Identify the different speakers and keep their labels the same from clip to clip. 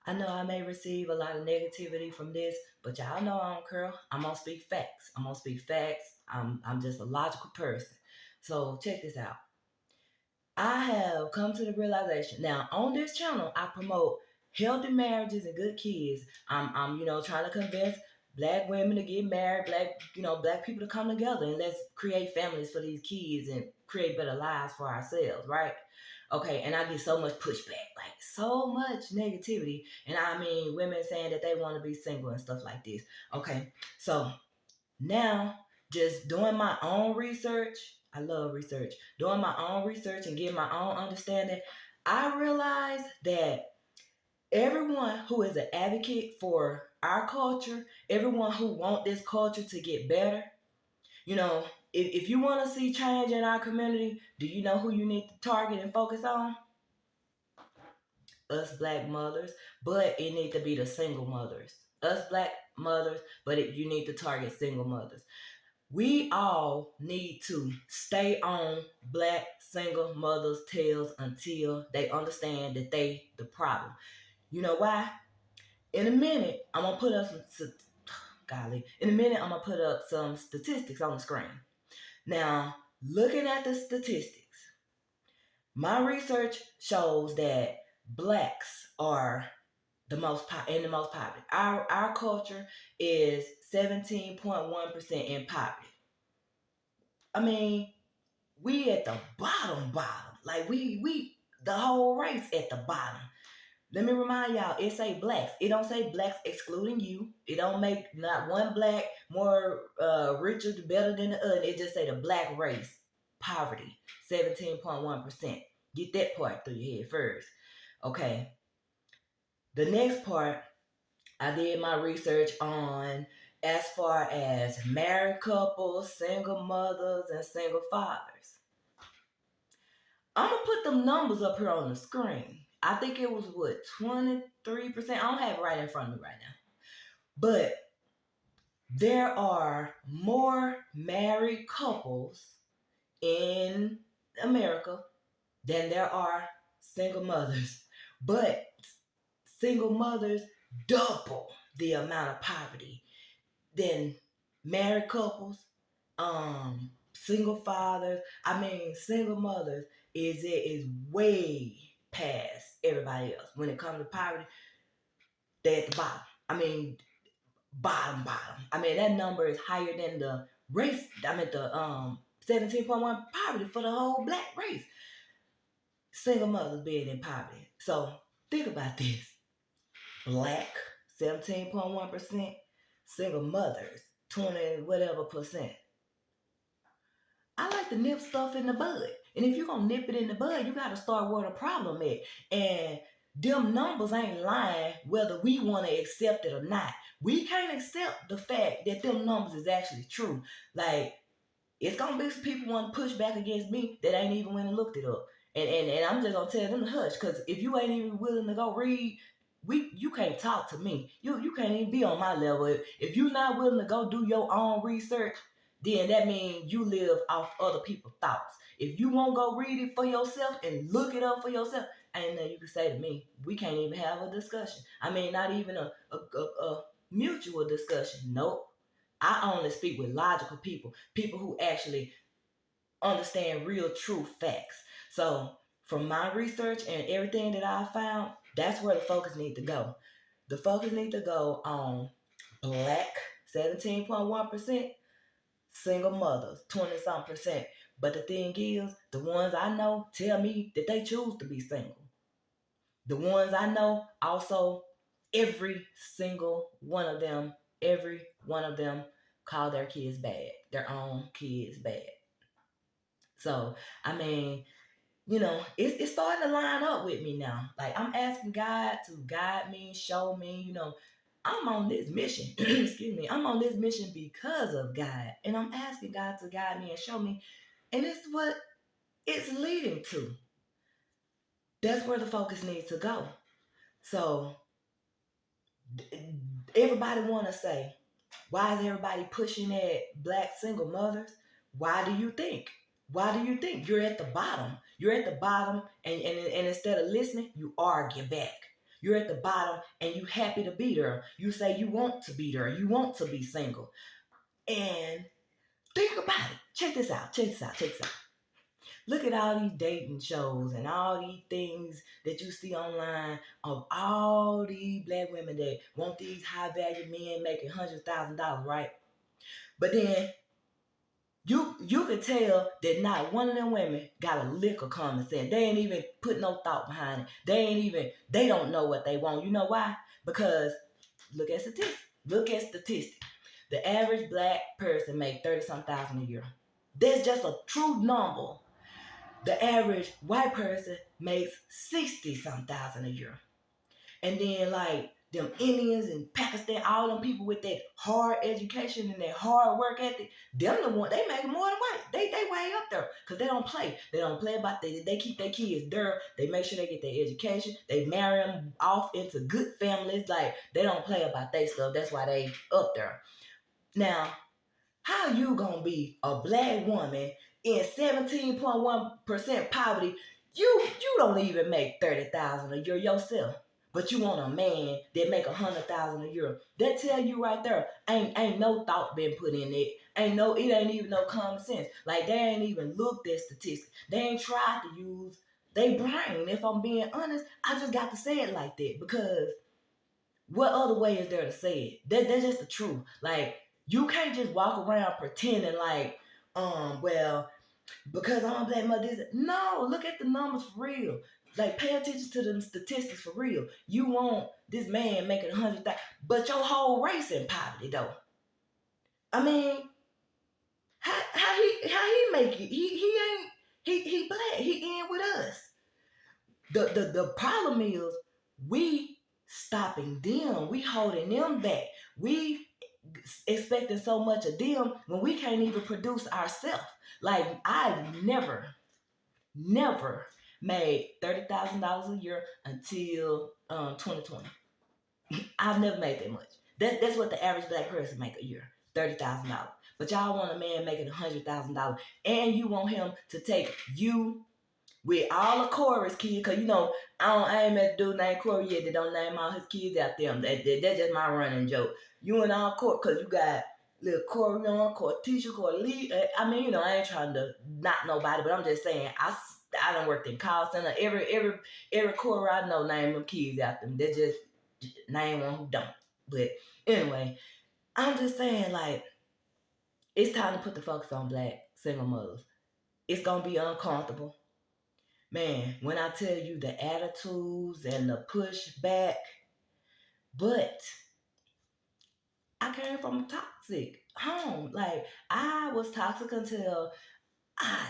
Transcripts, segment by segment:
Speaker 1: I know I may receive a lot of negativity from this, but y'all know I don't care. I'm gonna speak facts. I'm gonna speak facts. I'm just a logical person. So check this out. I have come to the realization now on this channel I promote healthy marriages and good kids. I'm trying to convince black women to get married, black people to come together and let's create families for these kids and create better lives for ourselves, right? Okay, and I get so much pushback, like so much negativity, and I mean women saying that they want to be single and stuff like this. Okay, so now, just doing my own research, I love research, doing my own research and getting my own understanding, I realized that everyone who is an advocate for our culture, everyone who want this culture to get better, you know, if you want to see change in our community, do you know who you need to target and focus on? Us black mothers, but it need to be the single mothers. Us black mothers, but you need to target single mothers. We all need to stay on black single mothers' tails until they understand that they the problem. You know why? In a minute, I'm gonna put up some golly. In a minute, I'm gonna put up some statistics on the screen. Now, looking at the statistics, my research shows that blacks are the most poverty. Our culture is 17.1% in poverty. I mean, we at the bottom. Like we the whole race at the bottom. Let me remind y'all, it say blacks. It don't say blacks excluding you. It don't make not one black more richer, better than the other. It just say the black race. Poverty, 17.1%. Get that part through your head first. Okay. The next part, I did my research on as far as married couples, single mothers, and single fathers. I'm gonna put them numbers up here on the screen. I think it was what 23%. I don't have it right in front of me right now. But there are more married couples in America than there are single mothers. But single mothers double the amount of poverty than married couples, single fathers. I mean, single mothers is way past everybody else when it comes to poverty. They're at the bottom. I mean, bottom. I mean, that number is higher than the race. I mean, the 17.1 poverty for the whole black race. Single mothers being in poverty. So think about this: black 17.1%, single mothers 20 whatever percent. I like to nip stuff in the bud. And if you're going to nip it in the bud, you got to start where the problem is. And them numbers ain't lying whether we want to accept it or not. We can't accept the fact that them numbers is actually true. Like, it's going to be some people want to push back against me that ain't even went and looked it up. And I'm just going to tell them to hush. Because if you ain't even willing to go read, you can't talk to me. You can't even be on my level. If you're not willing to go do your own research, then that means you live off other people's thoughts. If you won't go read it for yourself and look it up for yourself, ain't nothing you can say to me. We can't even have a discussion. I mean, not even a mutual discussion. Nope. I only speak with logical people who actually understand real true facts. So from my research and everything that I found, that's where the focus needs to go. The focus needs to go on black 17.1%, single mothers 20 some percent. But the thing is, the ones I know tell me that they choose to be single. The ones I know also, every one of them call their kids bad, their own kids bad. So, I mean, it's starting to line up with me now. Like, I'm asking God to guide me, show me, I'm on this mission. Excuse me. I'm on this mission because of God. And I'm asking God to guide me and show me. And it's what it's leading to. That's where the focus needs to go. So, everybody want to say, why is everybody pushing at black single mothers? Why do you think? Why do you think you're at the bottom? You're at the bottom, and instead of listening, you argue back. You're at the bottom and you happy to be there. You say you want to be there. You want to be single. And think about it. Check this out. Check this out. Check this out. Look at all these dating shows and all these things that you see online of all these black women that want these high value men making $100,000, right? But then you could tell that not one of them women got a lick of common sense. They ain't even put no thought behind it. They don't know what they want. You know why? Because look at statistics. Look at statistics. The average black person make 30 some thousand a year. That's just a true number. The average white person makes 60 some thousand a year. And then like them Indians and Pakistan, all them people with that hard education and that hard work ethic, them the one they make more than white. They way up there because they don't play. They don't play about they keep their kids there. They make sure they get their education. They marry them off into good families. Like they don't play about their stuff. That's why they up there. Now, how you gonna be a black woman in 17.1% poverty? You don't even make 30,000 a year yourself, but you want a man that make 100,000 a year. That tell you right there, ain't no thought been put in it. It ain't even no common sense. Like they ain't even looked at statistics. They ain't tried to use they brain. If I'm being honest, I just got to say it like that because what other way is there to say it? That's just the truth. Like you can't just walk around pretending like, well, because I'm a black mother. No, look at the numbers for real. Like pay attention to the statistics for real. You want this man making 100,000, but your whole race in poverty though. I mean, how he make it? He ain't he black. He in with us. The problem is we stopping them. We holding them back. We expecting so much of them when we can't even produce ourselves. Like I've never made $30,000 a year until 2020. I've never made that much. That's what the average black person make a year, $30,000. But y'all want a man making $100,000, and you want him to take you with all of Corey's kids, because you know, I ain't met a dude named Corey yet that don't name all his kids out there. That's just my running joke. You and all Corey, because you got little Corion, Cortisha, Corley. I mean, you know, I ain't trying to knock nobody, but I'm just saying, I done worked in call center. Every Corey I know name them kids out them. They just name one who don't. But anyway, I'm just saying, like, it's time to put the focus on black single mothers. It's gonna be uncomfortable. Man, when I tell you the attitudes and the pushback, but I came from a toxic home. Like I was toxic I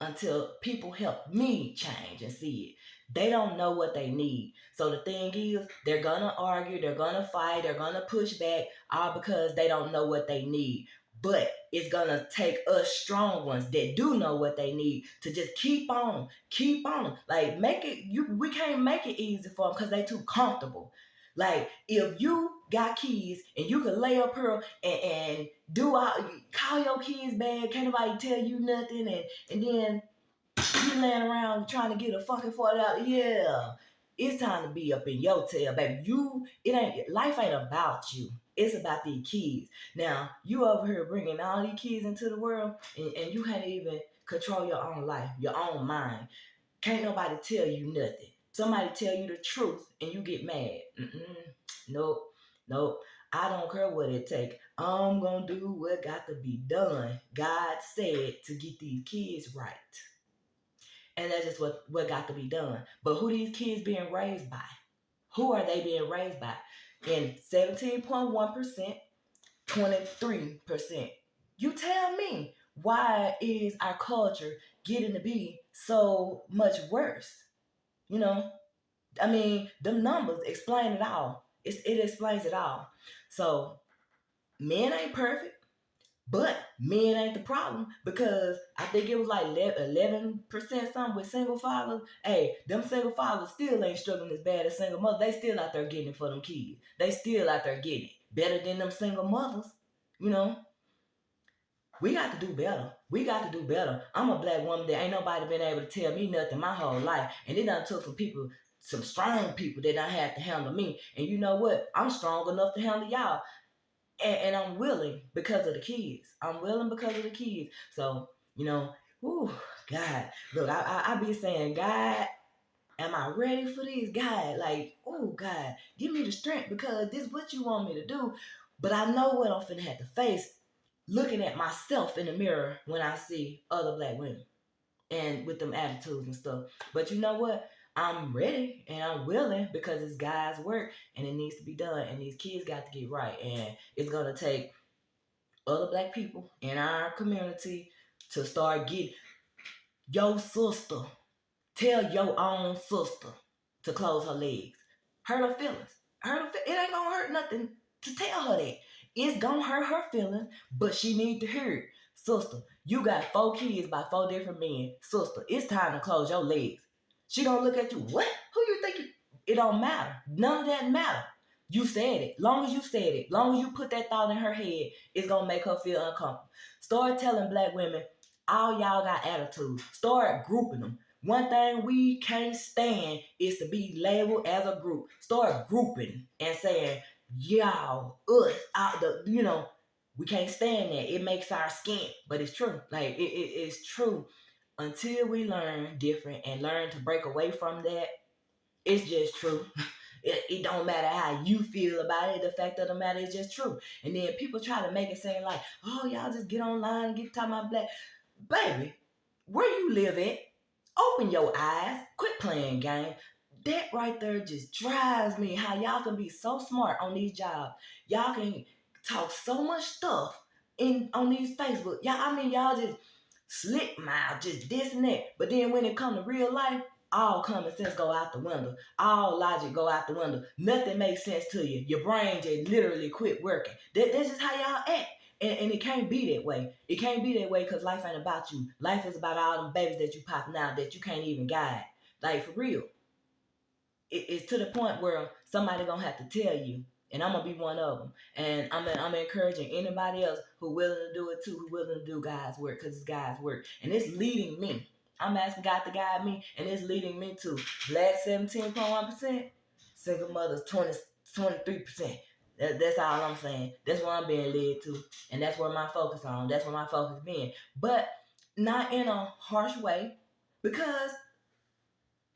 Speaker 1: until people help me change and see it. They don't know what they need. So the thing is, they're gonna argue, they're gonna fight, they're gonna push back, all because they don't know what they need. But it's gonna take us strong ones that do know what they need to just keep on. Like we can't make it easy for them because they too comfortable. Like if you got kids and you can lay up here and do all, call your kids bad, can't nobody tell you nothing, and then you laying around trying to get a fucking $40. Yeah, it's time to be up in your tail, baby. Life ain't about you. It's about these kids. Now you over here bringing all these kids into the world, and you can't even control your own life, your own mind. Can't nobody tell you nothing. Somebody tell you the truth and you get mad. Nope, nope. I don't care what it take. I'm gonna do what got to be done. God said to get these kids right. And that's just what got to be done. But who these kids being raised by? Who are they being raised by? In 17.1%, 23%. You tell me, why is our culture getting to be so much worse? You know, I mean, them numbers explain it all. It explains it all. So men ain't perfect. But men ain't the problem because I think it was like 11% something with single fathers. Hey, them single fathers still ain't struggling as bad as single mothers. They still out there getting it for them kids. They still out there getting it better than them single mothers. You know, we got to do better. We got to do better. I'm a black woman that ain't nobody been able to tell me nothing my whole life. And it done took some people some strong people that I had to handle me. And you know what? I'm strong enough to handle y'all. And I'm willing because of the kids. I'm willing because of the kids. So, you know, whew, God, look, I be saying, God, am I ready for this? God, like, oh, God, give me the strength because this is what you want me to do. But I know what I'm finna have to face looking at myself in the mirror when I see other black women and with them attitudes and stuff. But you know what? I'm ready and I'm willing because it's God's work and it needs to be done. And these kids got to get right. And it's going to take other black people in our community to start getting your sister. Tell your own sister to close her legs. Hurt her feelings. It ain't gonna hurt nothing to tell her that. It's gonna hurt her feelings, but she need to hear it. Sister, you got 4 kids by 4 different men. Sister, it's time to close your legs. She gonna look at you. What? Who you think you? It don't matter. None of that matter. You said it. Long as you said it, long as you put that thought in her head, it's gonna make her feel uncomfortable. Start telling black women, all y'all got attitudes. Start grouping them. One thing we can't stand is to be labeled as a group. Start grouping and saying, y'all, us, we can't stand that. It makes our skin. But it's true. Like, it's true. Until we learn different and learn to break away from that, it's just true. It don't matter how you feel about it. The fact of the matter is just true. And then people try to make it seem like, oh, y'all just get online and get talking about black. Baby, where you live at, open your eyes. Quit playing games. That right there just drives me. How y'all can be so smart on these jobs. Y'all can talk so much stuff on these Facebook. Y'all just slick mouth, just this and that. But then when it comes to real life, all common sense go out the window. All logic go out the window. Nothing makes sense to you. Your brain just literally quit working. That's just how y'all act. And it can't be that way. It can't be that way because life ain't about you. Life is about all them babies that you popping out that you can't even guide. Like, for real. It's to the point where somebody gonna have to tell you, and I'm gonna be one of them. And I'm encouraging anybody else who willing to do it too, who willing to do God's work, because it's God's work, and it's leading me. I'm asking God to guide me, and it's leading me to black 17.1%, single mothers 23%. That's all I'm saying. That's where I'm being led to, and that's where my focus on. That's where my focus being, but not in a harsh way, because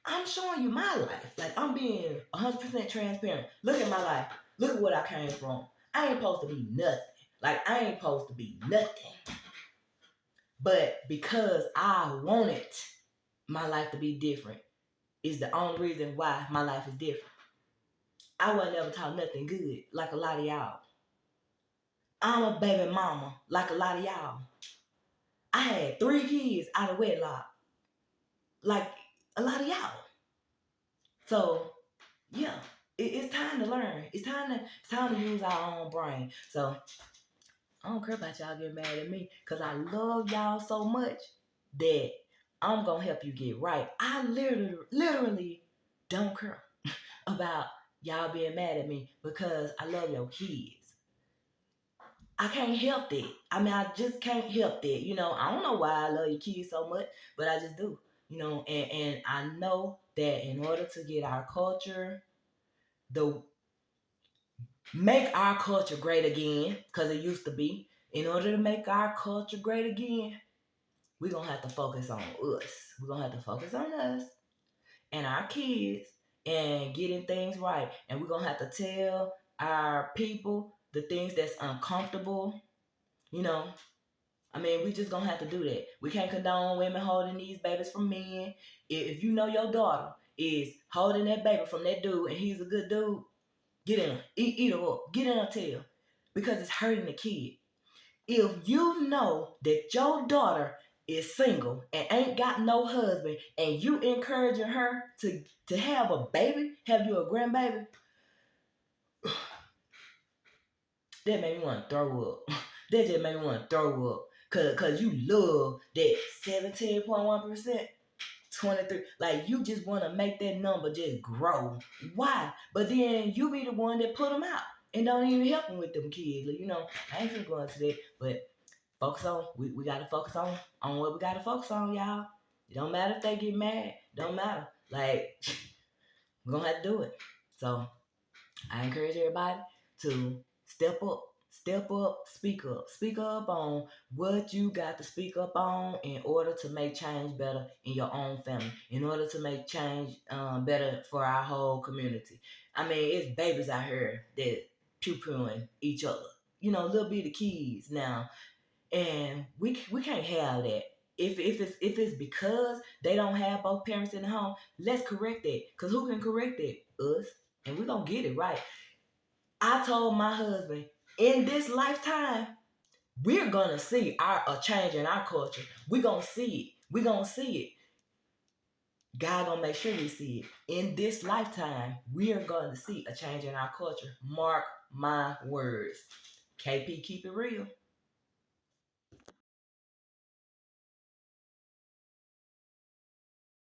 Speaker 1: I'm showing you my life. Like, I'm being 100% transparent. Look at my life. Look at what I came from. I ain't supposed to be nothing. Like, I ain't supposed to be nothing. But because I wanted my life to be different is the only reason why my life is different. I wasn't ever taught nothing good like a lot of y'all. I'm a baby mama like a lot of y'all. I had 3 kids out of wedlock like a lot of y'all. So, yeah, it's time to learn. It's time to use our own brain. So I don't care about y'all getting mad at me because I love y'all so much that I'm gonna help you get right. I literally don't care about y'all being mad at me because I love your kids. I can't help that. I just can't help that. I don't know why I love your kids so much, but I just do. And I know that in order to get our culture, the make our culture great again, because it used to be. In order to make our culture great again, we're going to have to focus on us. We're going to have to focus on us and our kids and getting things right. And we're going to have to tell our people the things that's uncomfortable. We just going to have to do that. We can't condone women holding these babies from men. If you know your daughter is holding that baby from that dude and he's a good dude, get in her. Eat her up. Get in her tail. Because it's hurting the kid. If you know that your daughter is single and ain't got no husband and you encouraging her to have a baby, have you a grandbaby, that made me want to throw up. That just made me want to throw up. Cause you love that 17.1%. 23, like you just want to make that number just grow. Why? But then you be the one that put them out and don't even help them with them kids. I ain't finna go into that, but focus on, we gotta focus on what we gotta focus on, y'all. It don't matter if they get mad. Don't matter. Like, We're gonna have to do it. So I encourage everybody to step up, speak up on what you got to speak up on in order to make change better in your own family, in order to make change better for our whole community. I mean, it's babies out here that pew-pewing each other, little bitty kids now, and we can't have that. If it's because they don't have both parents in the home, let's correct that. Cause who can correct it? Us, and we're gonna get it right. I told my husband, in this lifetime, we're gonna see a change in our culture. We're gonna see it. We're gonna see it. God gonna make sure we see it. In this lifetime, we are gonna see a change in our culture. Mark my words. KP, keep it real.